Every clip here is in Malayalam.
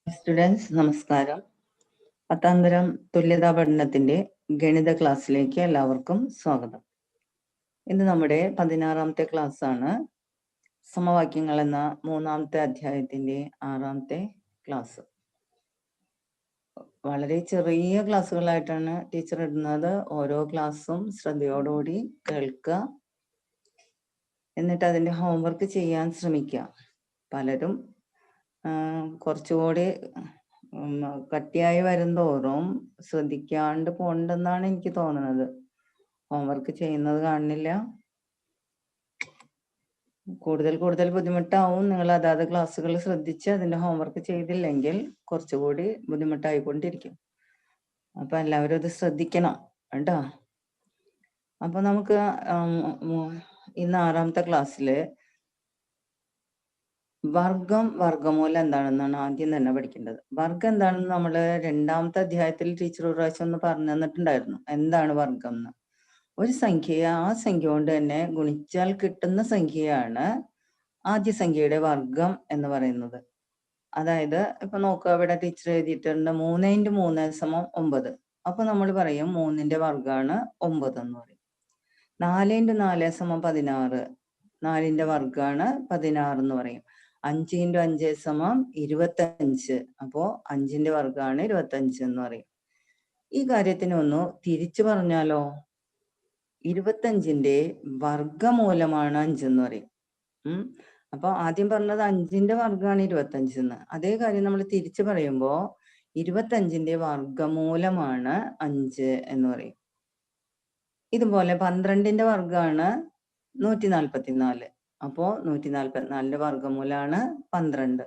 സ്റ്റുഡൻസ് നമസ്കാരം. പത്താംതരം തുല്യതാ പഠനത്തിന്റെ ഗണിത ക്ലാസ്സിലേക്ക് എല്ലാവർക്കും സ്വാഗതം. ഇന്ന് നമ്മുടെ 16ാമത്തെ ക്ലാസ് ആണ്. സമവാക്യങ്ങൾ എന്ന 3ാമത്തെ അധ്യായത്തിന്റെ 6ാമത്തെ ക്ലാസ്. വളരെ ചെറിയ ക്ലാസ്സുകളായിട്ടാണ് ടീച്ചർ ഇടുന്നത്. ഓരോ ക്ലാസ്സും ശ്രദ്ധയോടുകൂടി കേൾക്കുക, എന്നിട്ട് അതിന്റെ ഹോംവർക്ക് ചെയ്യാൻ ശ്രമിക്കുക. പലരും കുറച്ചുകൂടി കട്ടിയായി വരുന്തോറും ശ്രദ്ധിക്കാണ്ട് പോണ്ടെന്നാണ് എനിക്ക് തോന്നുന്നത്. ഹോംവർക്ക് ചെയ്യുന്നത് കാണുന്നില്ല. കൂടുതൽ ബുദ്ധിമുട്ടാവും നിങ്ങൾ അതാത് ക്ലാസ്സുകൾ ശ്രദ്ധിച്ച് അതിന്റെ ഹോംവർക്ക് ചെയ്തില്ലെങ്കിൽ കുറച്ചുകൂടി ബുദ്ധിമുട്ടായിക്കൊണ്ടിരിക്കും. അപ്പൊ എല്ലാവരും അത് ശ്രദ്ധിക്കണം കേട്ടോ. അപ്പൊ നമുക്ക് ഇന്ന് 6ാമത്തെ ക്ലാസ്സില് വർഗം വർഗമൂലം എന്താണെന്നാണ് ആദ്യം തന്നെ പഠിക്കേണ്ടത്. വർഗം എന്താണെന്ന് നമ്മൾ 2ാമത്തെ അധ്യായത്തിൽ ടീച്ചർ ഒരു പ്രാവശ്യം ഒന്ന് പറഞ്ഞു തന്നിട്ടുണ്ടായിരുന്നു. എന്താണ് വർഗം എന്ന്? ഒരു സംഖ്യയെ ആ സംഖ്യ കൊണ്ട് തന്നെ ഗുണിച്ചാൽ കിട്ടുന്ന സംഖ്യയാണ് ആദ്യ സംഖ്യയുടെ വർഗം എന്ന് പറയുന്നത്. അതായത് ഇപ്പൊ നോക്കുക, ഇവിടെ ടീച്ചർ എഴുതിയിട്ടുണ്ട് 3 × 3 = 9. അപ്പൊ നമ്മൾ പറയും 3ന്റെ വർഗമാണ് 9 എന്ന് പറയും. 4 × 4 = 16. 4ന്റെ വർഗമാണ് 16 എന്ന് പറയും. 5 × 5 = 25. അപ്പോ 5ന്റെ വർഗമാണ് 25 എന്ന് പറയും. ഈ കാര്യത്തിന് ഒന്ന് തിരിച്ചു പറഞ്ഞാലോ, 25ന്റെ വർഗമൂലമാണ് 5 എന്ന് പറയും. അപ്പൊ ആദ്യം പറഞ്ഞത് 5ന്റെ വർഗമാണ് 25 എന്ന്. അതേ കാര്യം നമ്മൾ തിരിച്ചു പറയുമ്പോ 25ന്റെ വർഗമൂലമാണ് 5 എന്ന് പറയും. ഇതുപോലെ 12ന്റെ വർഗമാണ് 144. അപ്പോ 144ന്റെ വർഗമൂലമാണ് 12.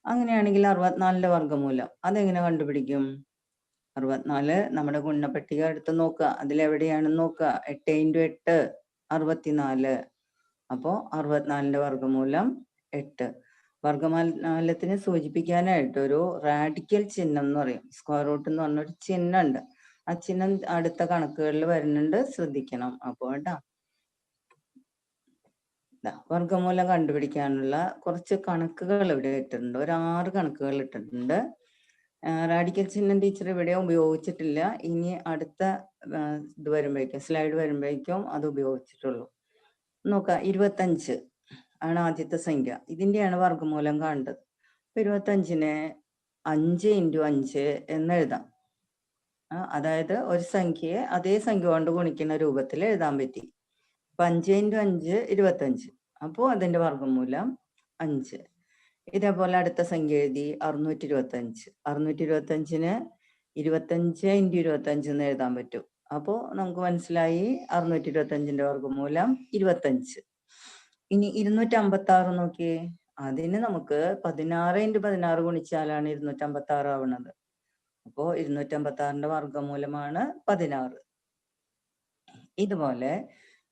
അങ്ങനെയാണെങ്കിൽ 64ന്റെ വർഗമൂലം അതെങ്ങനെ കണ്ടുപിടിക്കും? 64 നമ്മുടെ ഗുണപട്ടിക എടുത്ത് നോക്കുക, അതിലെവിടെയാണെന്ന് നോക്കുക. 8 × 8 64. അപ്പോ 64ന്റെ വർഗമൂലം 8. വർഗമൂലത്തിനെ സൂചിപ്പിക്കാനായിട്ട് ഒരു റാഡിക്കൽ ചിഹ്നം എന്ന് പറയും, സ്ക്വയർ റൂട്ട് എന്ന് പറഞ്ഞൊരു ചിഹ്നം ഉണ്ട്. ആ ചിഹ്നം അടുത്ത കണക്കുകളിൽ വരുന്നുണ്ട്, ശ്രദ്ധിക്കണം. അപ്പോൾ കേട്ടോ, വർഗമൂലം കണ്ടുപിടിക്കാനുള്ള കുറച്ച് കണക്കുകൾ ഇവിടെ ഇട്ടിട്ടുണ്ട്. ഒരു 6 കണക്കുകൾ ഇട്ടിട്ടുണ്ട്. റാഡിക്കൽ ചിഹ്നം ടീച്ചർ ഇവിടെ ഉപയോഗിച്ചിട്ടില്ല. ഇനി അടുത്ത ഇത് വരുമ്പോഴേക്കും, സ്ലൈഡ് വരുമ്പോഴേക്കും അത് ഉപയോഗിച്ചിട്ടുള്ളൂ. നോക്കാം, 25 ആണ് ആദ്യത്തെ സംഖ്യ. ഇതിന്റെയാണ് വർഗമൂലം കാണേണ്ടത്. അപ്പൊ 25നെ 5 × 5 എന്ന് എഴുതാം. അതായത് ഒരു സംഖ്യയെ അതേ സംഖ്യ കൊണ്ട് ഗുണിക്കുന്ന രൂപത്തിൽ എഴുതാൻ പറ്റി. 5 × 5 = 25. അപ്പോ അതിന്റെ വർഗമൂലം 5. ഇതേപോലെ അടുത്ത സംഖ്യ എഴുതി 625. 625ന് 25 × 25 എന്ന് എഴുതാൻ പറ്റും. അപ്പോ നമുക്ക് മനസ്സിലായി 625ന്റെ വർഗമൂലം 25. ഇനി 256 നോക്കിയേ. അതിന് നമുക്ക് 16 × 16 ഗുണിച്ചാലാണ് 256 ആവുന്നത്. അപ്പോ 256ന്റെ വർഗമൂലമാണ് 16. ഇതുപോലെ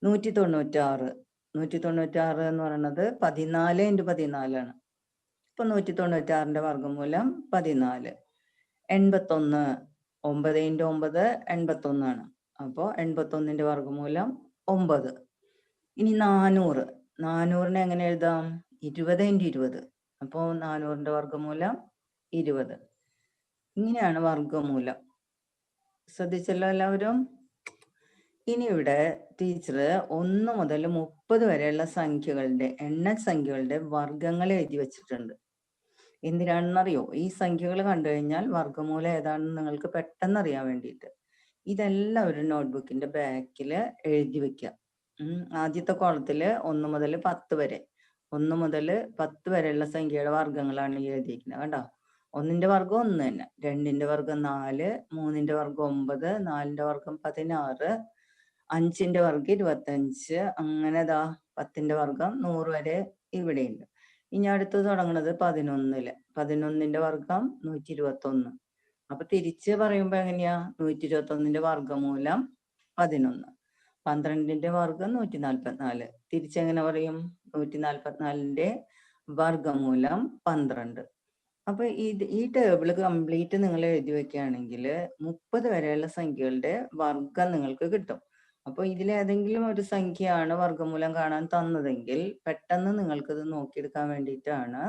196. 196 എന്ന് പറയുന്നത് 14 × 14 ആണ്. ഇപ്പൊ 196ന്റെ വർഗമൂലം 14. 81. 9 × 9 81 ആണ്. അപ്പോ 81ന്റെ വർഗമൂലം 9. ഇനി 400. 400നെ എങ്ങനെ എഴുതാം? 20 × 20. അപ്പോ 400ന്റെ വർഗമൂലം 20. ഇങ്ങനെയാണ് വർഗമൂലം. ശ്രദ്ധിച്ചല്ലോ എല്ലാവരും? ഇനി ഇവിടെ ടീച്ചർ 1 മുതൽ 30 വരെയുള്ള സംഖ്യകളുടെ സംഖ്യകളുടെ വർഗങ്ങൾ എഴുതി വെച്ചിട്ടുണ്ട്. എന്തിനാണെന്നറിയോ? ഈ സംഖ്യകൾ കണ്ടു കഴിഞ്ഞാൽ വർഗമൂലം ഏതാണെന്ന് നിങ്ങൾക്ക് പെട്ടെന്ന് അറിയാൻ വേണ്ടിയിട്ട്. ഇതെല്ലാം ഒരു നോട്ട്ബുക്കിന്റെ ബാക്കിൽ എഴുതി വെക്കുക. ആദ്യത്തെ കോളത്തില് 1 മുതൽ 10 വരെ, 1 മുതൽ 10 വരെയുള്ള സംഖ്യയുടെ വർഗങ്ങളാണ് എഴുതിയിരിക്കുന്നത്. കണ്ടോ? 1ന്റെ വർഗം 1 തന്നെ, 2ന്റെ വർഗം 4, 3ന്റെ വർഗം 9, 4ന്റെ വർഗം 16, 5ന്റെ വർഗം 25, അങ്ങനെ 10ന്റെ വർഗം 100 വരെ ഇവിടെയുണ്ട്. ഇനി അടുത്ത് തുടങ്ങുന്നത് 11ല്. 11ന്റെ വർഗം 121. അപ്പൊ തിരിച്ച് പറയുമ്പോ എങ്ങനെയാ? 121ന്റെ വർഗമൂലം 11. 12ന്റെ വർഗം 144. തിരിച്ചെങ്ങനെ പറയും? 144ന്റെ വർഗമൂലം 12. അപ്പൊ ഈ ടേബിൾ കംപ്ലീറ്റ് നിങ്ങൾ എഴുതി വെക്കുകയാണെങ്കിൽ 30 വരെയുള്ള സംഖ്യകളുടെ വർഗം നിങ്ങൾക്ക് കിട്ടും. അപ്പൊ ഇതിലേതെങ്കിലും ഒരു സംഖ്യയാണ് വർഗമൂലം കാണാൻ തന്നതെങ്കിൽ പെട്ടെന്ന് നിങ്ങൾക്കിത് നോക്കിയെടുക്കാൻ വേണ്ടിയിട്ടാണ്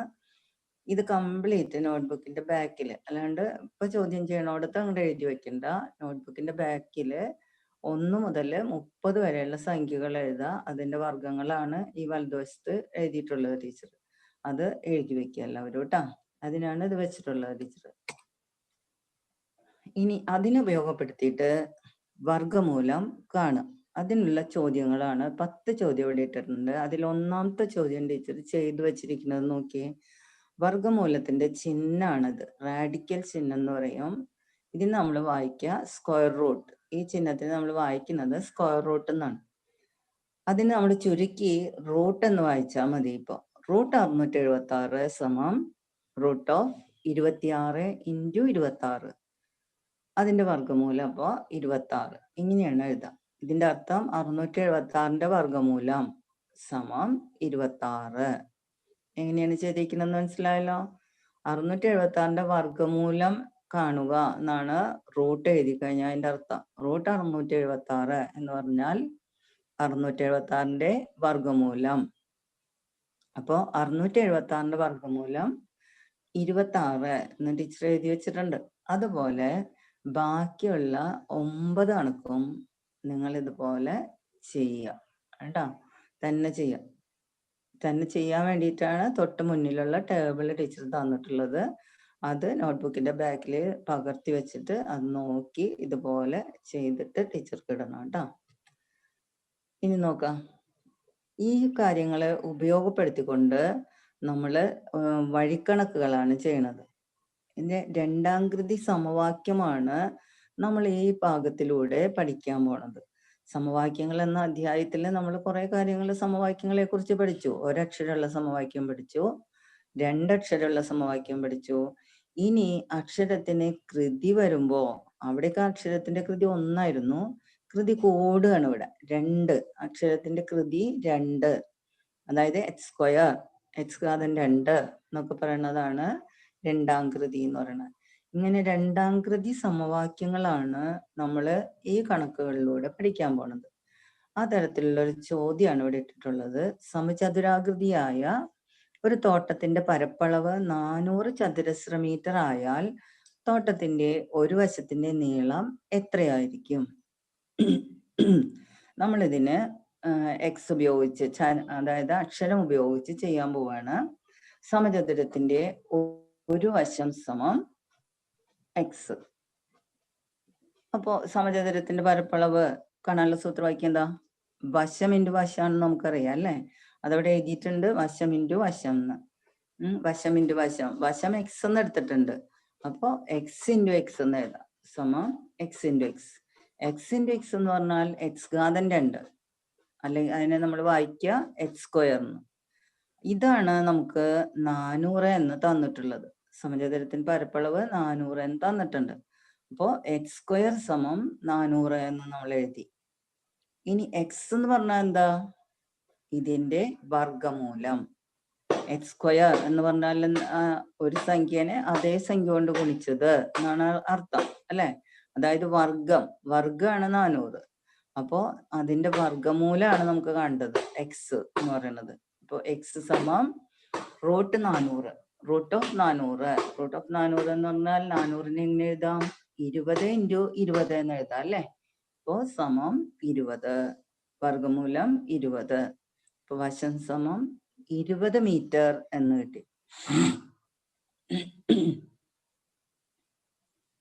ഇത് കംപ്ലീറ്റ് നോട്ട്ബുക്കിന്റെ ബാക്കിൽ, അല്ലാണ്ട് ഇപ്പൊ ചോദ്യം ചെയ്യണോടത്ത് അങ്ങോട്ട് എഴുതി വെക്കണ്ട. നോട്ട്ബുക്കിന്റെ ബാക്കിൽ 1 മുതൽ 30 വരെയുള്ള സംഖ്യകൾ എഴുതുക. അതിന്റെ വർഗങ്ങളാണ് ഈ വലതുവശത്ത് എഴുതിയിട്ടുള്ളത് ടീച്ചർ. അത് എഴുതി വെക്കുക എല്ലാവരും കേട്ടോ. അതിനാണ് ഇത് വെച്ചിട്ടുള്ളത് ടീച്ചർ. ഇനി അതിനെ ഉപയോഗപ്പെടുത്തിയിട്ട് വർഗമൂലം കാണും. അതിനുള്ള ചോദ്യങ്ങളാണ് 10 ചോദ്യം ഇവിടെ ഇട്ടിട്ടുണ്ട്. അതിൽ ഒന്നാമത്തെ ചോദ്യം ടീച്ചർ ചെയ്തു വെച്ചിരിക്കുന്നത് നോക്കിയേ. വർഗമൂലത്തിന്റെ ചിഹ്നാണിത്, റാഡിക്കൽ ചിഹ്നം എന്ന് പറയും. ഇതിന് നമ്മൾ വായിക്കുക സ്ക്വയർ റൂട്ട്. ഈ ചിഹ്നത്തിന് നമ്മൾ വായിക്കുന്നത് സ്ക്വയർ റൂട്ട് എന്നാണ്. അതിന് നമ്മൾ ചുരുക്കി റൂട്ട് എന്ന് വായിച്ചാൽ മതി. ഇപ്പൊ റൂട്ട് 676 സമം റൂട്ട് ഓഫ് 26 ഇൻറ്റു 26. അതിന്റെ വർഗമൂലം അപ്പോ 26. ഇങ്ങനെയാണ് എഴുതാം. ഇതിന്റെ അർത്ഥം 676ന്റെ വർഗമൂലം സമം 26. എങ്ങനെയാണ് ചെയ്തിരിക്കുന്നതെന്ന് മനസ്സിലായല്ലോ. 676ന്റെ വർഗമൂലം കാണുക എന്നാണ് റൂട്ട് എഴുതി കഴിഞ്ഞാൽ അതിന്റെ അർത്ഥം. റൂട്ട് 676 എന്ന് പറഞ്ഞാൽ 676ന്റെ വർഗമൂലം. അപ്പോ 676ന്റെ വർഗമൂലം 26 എന്ന് ടീച്ചർ എഴുതി വെച്ചിട്ടുണ്ട്. അതുപോലെ ബാക്കിയുള്ള 9 കണക്കും നിങ്ങൾ ഇതുപോലെ ചെയ്യുക കേട്ടോ. തന്നെ ചെയ്യാൻ വേണ്ടിയിട്ടാണ് തൊട്ട് മുന്നിലുള്ള ടേബിൾ ടീച്ചർ തന്നിട്ടുള്ളത്. അത് നോട്ട്ബുക്കിന്റെ ബാക്കിൽ പകർത്തി വെച്ചിട്ട് അത് നോക്കി ഇതുപോലെ ചെയ്തിട്ട് ടീച്ചർക്ക് ഇടണം കേട്ടോ. ഇനി നോക്കാം, ഈ കാര്യങ്ങളെ ഉപയോഗപ്പെടുത്തിക്കൊണ്ട് നമ്മൾ വഴിക്കണക്കുകളാണ് ചെയ്യണത്. ഇതിന്റെ രണ്ടാംകൃതി സമവാക്യമാണ് നമ്മൾ ഈ ഭാഗത്തിലൂടെ പഠിക്കാൻ പോണത്. സമവാക്യങ്ങൾ എന്ന അധ്യായത്തിൽ നമ്മൾ കുറെ കാര്യങ്ങൾ സമവാക്യങ്ങളെ കുറിച്ച് പഠിച്ചു. ഒരക്ഷരമുള്ള സമവാക്യം പഠിച്ചു, 2 അക്ഷരമുള്ള സമവാക്യം പഠിച്ചു. ഇനി അക്ഷരത്തിന് കൃതി വരുമ്പോ, അവിടേക്ക് അക്ഷരത്തിന്റെ കൃതി 1 കൃതി കൂടുകയാണ് ഇവിടെ. 2 അക്ഷരത്തിന്റെ കൃതി 2, അതായത് എക്സ് ഘാതം 2 എന്നൊക്കെ പറയുന്നതാണ് രണ്ടാം കൃതി എന്ന് പറയുന്നത്. ഇങ്ങനെ രണ്ടാം കൃതി സമവാക്യങ്ങളാണ് നമ്മൾ ഈ കണക്കുകളിലൂടെ പഠിക്കാൻ പോണത്. ആ തരത്തിലുള്ള ഒരു ചോദ്യമാണ് ഇവിടെ ഇട്ടിട്ടുള്ളത്. സമചതുരാകൃതിയായ ഒരു തോട്ടത്തിന്റെ പരപ്പളവ് 400 ചതുരശ്ര മീറ്റർ ആയാൽ തോട്ടത്തിന്റെ ഒരു വശത്തിന്റെ നീളം എത്രയായിരിക്കും? നമ്മളിതിന് എക്സ് ഉപയോഗിച്ച്, അതായത് അക്ഷരം ഉപയോഗിച്ച് ചെയ്യാൻ പോവാണ്. സമചതുരത്തിന്റെ ഒരു വശം സമം എക്സ്. അപ്പോ സമചതുരത്തിന്റെ പരപ്പളവ് കാണാനുള്ള സൂത്രം വായിക്കുക എന്താ? വശം ഇൻറ്റു വശമാണെന്ന് നമുക്കറിയാം അല്ലേ? അതവിടെ എഴുതിയിട്ടുണ്ട്, വശം ഇൻറ്റു വശം എന്ന്. വശം ഇൻറ്റു വശം, വശം എക്സ് എന്ന് എടുത്തിട്ടുണ്ട്. അപ്പോ എക്സ് ഇൻറ്റു എക്സ് എന്ന് എഴുതാം, സമം X into X. X into X എന്ന് പറഞ്ഞാൽ എക്സ് ഘാതം 2, അല്ലെങ്കിൽ അതിനെ നമ്മൾ വായിക്കുക എക്സ് സ്ക്വയർ എന്ന്. ഇതാണ് നമുക്ക് 400 എന്ന് തന്നിട്ടുള്ളത്. സമചതുരത്തിന് പരപ്പളവ് 400 എന്ന് തന്നിട്ടുണ്ട്. അപ്പോ എക്സ് സ്ക്വയർ സമം 400 എന്ന് നമ്മൾ എഴുതി. ഇനി എക്സ് എന്ന് പറഞ്ഞാൽ എന്താ? ഇതിന്റെ വർഗമൂലം. എക്സ് സ്ക്വയർ എന്ന് പറഞ്ഞാൽ ഒരു സംഖ്യനെ അതേ സംഖ്യ കൊണ്ട് ഗുണിച്ചത് എന്നാണ് അർത്ഥം അല്ലെ? അതായത് വർഗമാണ് 400. അപ്പോ അതിന്റെ വർഗമൂലമാണ് നമുക്ക് കണ്ടത് എക്സ് എന്ന് പറയുന്നത്. അപ്പൊ എക്സ് സമം റൂട്ട് 400. റൂട്ട് ഓഫ് 400 എന്ന് പറഞ്ഞാൽ 400നെ എങ്ങനെ എഴുതാം? 20 ഇൻറ്റു 20 എന്ന് എഴുതാം അല്ലെ? അപ്പോ സമം 20, വർഗമൂലം 20. അപ്പൊ വശം സമം 20 മീറ്റർ എന്ന് കിട്ടി.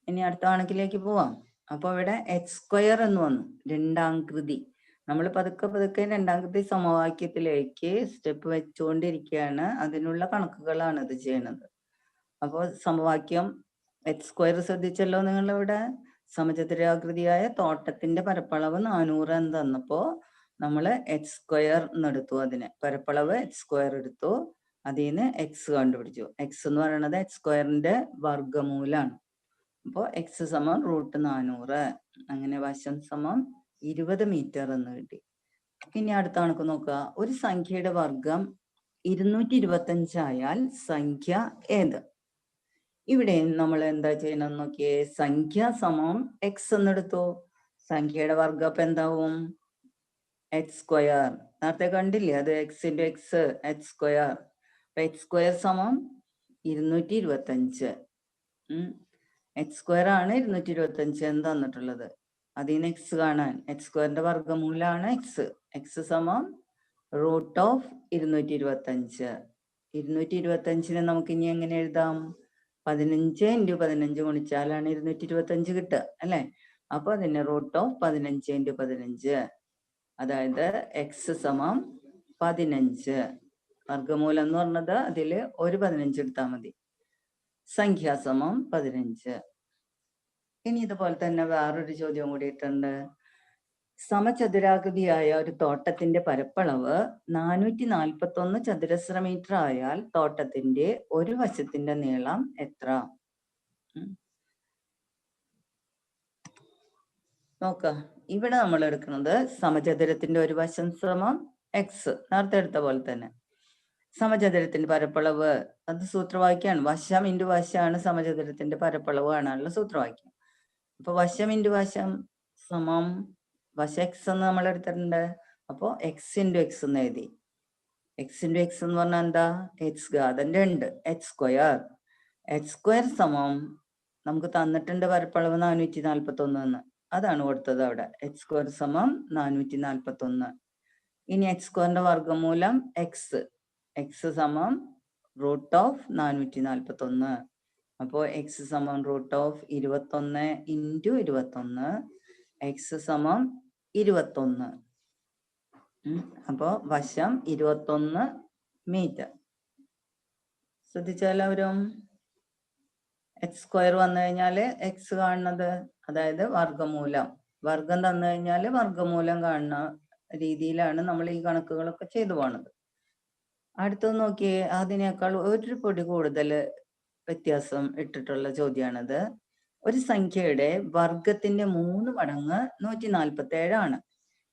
ഇനി അടുത്ത കണക്കിലേക്ക് പോവാം. അപ്പൊ ഇവിടെ എക്സ് സ്ക്വയർ എന്ന് വന്നു, രണ്ടാം കൃതി. നമ്മൾ പതുക്കെ രണ്ടാം കൃതി സമവാക്യത്തിലേക്ക് സ്റ്റെപ്പ് വെച്ചുകൊണ്ടിരിക്കുകയാണ്. അതിനുള്ള കണക്കുകളാണ് ഇത് ചെയ്യുന്നത്. അപ്പോൾ സമവാക്യം എക്സ് സ്ക്വയർ ശ്രദ്ധിച്ചല്ലോ നിങ്ങൾ. ഇവിടെ സമചതുരാകൃതിയായ തോട്ടത്തിന്റെ പരപ്പളവ് 400 എന്ന് തന്നപ്പോ നമ്മൾ എക്സ് സ്ക്വയർ എന്നെടുത്തു. അതിന് പരപ്പളവ് എക്സ് സ്ക്വയർ എടുത്തു, അതിൽ നിന്ന് എക്സ് കണ്ടുപിടിച്ചു. എക്സ് എന്ന് പറയുന്നത് എക്സ് സ്ക്വയറിന്റെ വർഗമൂലാണ്. അപ്പോ എക്സ് സമം റൂട്ട് 400. അങ്ങനെ വശം സമം 20 മീറ്റർ എന്ന് കിട്ടി. ഇനി അടുത്ത കണക്ക് നോക്കുക. ഒരു സംഖ്യയുടെ വർഗം 225 ആയാൽ സംഖ്യ ഏത്? ഇവിടെ നമ്മൾ എന്താ ചെയ്യണമെന്ന് നോക്കിയേ. സംഖ്യ സമം എക്സ് എന്നെടുത്തു. സംഖ്യയുടെ വർഗം അപ്പൊ എന്താവും? X square. നേരത്തെ കണ്ടില്ലേ അത്? X into X, X square. അപ്പൊ എക്സ് സ്ക്വയർ സമം 225. എക്സ് സ്ക്വയർ ആണ് 225 എന്ന് തന്നിട്ടുള്ളത്. അതിന് എക്സ് കാണാൻ എക്സ് സ്ക്വയറിന്റെ വർഗ്ഗമൂലമാണ് എക്സ്. എക്സ് സമം റൂട്ട് ഓഫ് 225. 225നെ നമുക്ക് ഇനി എങ്ങനെ എഴുതാം? 15 × 15 ഗുണിച്ചാലാണ് 225 കിട്ടുക അല്ലെ? അപ്പൊ അതിന് റൂട്ട് ഓഫ് 15 × 15, അതായത് എക്സ് സമം 15. വർഗ്ഗമൂലം എന്ന് പറഞ്ഞത് അതില് ഒരു 15 എടുത്താൽ മതി. സംഖ്യ സമം 15. ഇനി ഇതുപോലെ തന്നെ വേറൊരു ചോദ്യം കൂടിയിട്ടുണ്ട്. സമചതുരാകൃതിയായ ഒരു തോട്ടത്തിന്റെ പരപ്പളവ് 441 ചതുരശ്ര മീറ്റർ ആയാൽ തോട്ടത്തിന്റെ ഒരു വശത്തിന്റെ നീളം എത്ര? നോക്ക, ഇവിടെ നമ്മൾ എടുക്കുന്നത് സമചതുരത്തിന്റെ ഒരു വശം സമം എക്സ്, നേരത്തെ എടുത്ത പോലെ തന്നെ. സമചതുരത്തിന്റെ പരപ്പളവ് അത് സൂത്രവാക്യാണ്. വശം ഇൻറ്റു വശമാണ് സമചതുരത്തിന്റെ പരപ്പളവ് കാണാനുള്ള സൂത്രവാക്യം. അപ്പൊ വശം ഇൻറ്റു വശം സമം വശം എക്സ് എന്ന് നമ്മൾ എടുത്തിട്ടുണ്ട്. അപ്പോ എക്സ് ഇൻറ്റു എക്സ് എന്ന് എഴുതി. എക്സ് ഇൻറ്റു എക്സ് എന്ന് പറഞ്ഞാൽ എന്താ? എക്സ് ഘാതം 2, എക്സ് സ്ക്വയർ. എക്സ് സ്ക്വയർ സമം നമുക്ക് തന്നിട്ടുണ്ട് പരപ്പളവ് 441 എന്ന്, അതാണ് കൊടുത്തത് അവിടെ. എക്സ് സ്ക്വയർ സമം 441. ഇനി എക്സ് സ്ക്വയറിന്റെ വർഗ്ഗമൂലം എക്സ്. എക്സ് സമം റൂട്ട് ഓഫ് 441. അപ്പോ എക്സ് സമം റൂട്ട് ഓഫ് 21 ഇൻറ്റു 21. എക്സ് സമം 21. അപ്പോ വശം 21 മീറ്റർ. ശ്രദ്ധിച്ചാലും എക്സ് സ്ക്വയർ വന്നു കഴിഞ്ഞാല് എക്സ് കാണുന്നത്, അതായത് വർഗ്ഗമൂലം. വർഗം തന്നു കഴിഞ്ഞാല് വർഗ്ഗമൂലം കാണുന്ന രീതിയിലാണ് നമ്മൾ ഈ കണക്കുകളൊക്കെ ചെയ്തു പോണത്. അടുത്തത് നോക്കിയേ, അതിനേക്കാൾ ഒരു പൊടി കൂടുതൽ വ്യത്യാസം ഇട്ടിട്ടുള്ള ചോദ്യമാണിത്. ഒരു സംഖ്യയുടെ വർഗത്തിന്റെ 3 മടങ്ങ് 147 ആണ്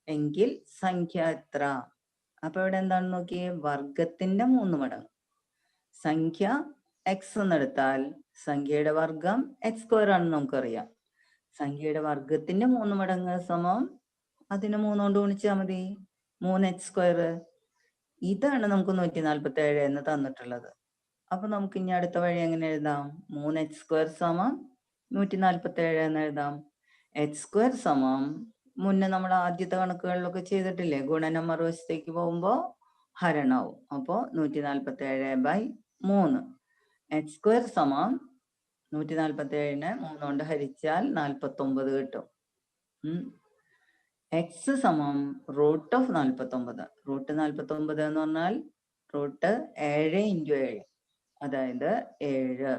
എങ്കിൽ സംഖ്യ എത്ര? അപ്പൊ ഇവിടെ എന്താണ് നോക്കിയേ, വർഗത്തിന്റെ 3 മടങ്ങ്. സംഖ്യ എക്സ് എന്നെടുത്താൽ സംഖ്യയുടെ വർഗം എക്സ് സ്ക്വയർ ആണെന്ന് നമുക്കറിയാം. സംഖ്യയുടെ വർഗത്തിന്റെ 3 മടങ്ങ് സമം അതിന് 3 കൊണ്ട് ഗുണിച്ചാൽ മതി, 3x സ്ക്വയർ. ഇതാണ് നമുക്ക് 147 എന്ന് തന്നിട്ടുള്ളത്. അപ്പൊ നമുക്ക് ഇനി അടുത്ത വഴി എങ്ങനെ എഴുതാം? 3x സ്ക്വയർ സമം 147 എന്ന് എഴുതാം. എക്സ് സ്ക്വയർ സമം മുന്നേ നമ്മൾ ആദ്യത്തെ കണക്കുകളിലൊക്കെ ചെയ്തിട്ടില്ലേ, ഗുണനം മറുവശത്തേക്ക് പോകുമ്പോ ഹരണാവും. അപ്പോ 147/3. എക്സ് സ്ക്വയർ സമം 147നെ 3 കൊണ്ട് ഹരിച്ചാൽ 49 കിട്ടും. എക്സ് സമം റൂട്ട് ഓഫ് 49. റൂട്ട് 49 എന്ന് പറഞ്ഞാൽ റൂട്ട് 7 × 7, അതായത് 7.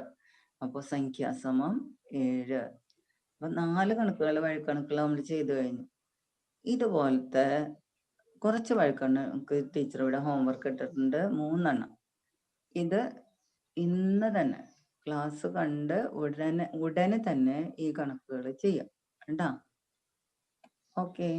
അപ്പൊ സംഖ്യ സമം 7. അപ്പൊ 4 കണക്കുകൾ വഴിക്കണക്കുകൾ നമ്മൾ ചെയ്തു കഴിഞ്ഞു. ഇതുപോലത്തെ കുറച്ച് വഴിക്കണക്ക് ടീച്ചർ ഇവിടെ ഹോംവർക്ക് ഇട്ടിട്ടുണ്ട്, 3 എണ്ണം. ഇത് ഇന്ന് തന്നെ ക്ലാസ് കണ്ട് ഉടനെ തന്നെ ഈ കണക്കുകൾ ചെയ്യാം കേട്ടാ. ഓക്കെ.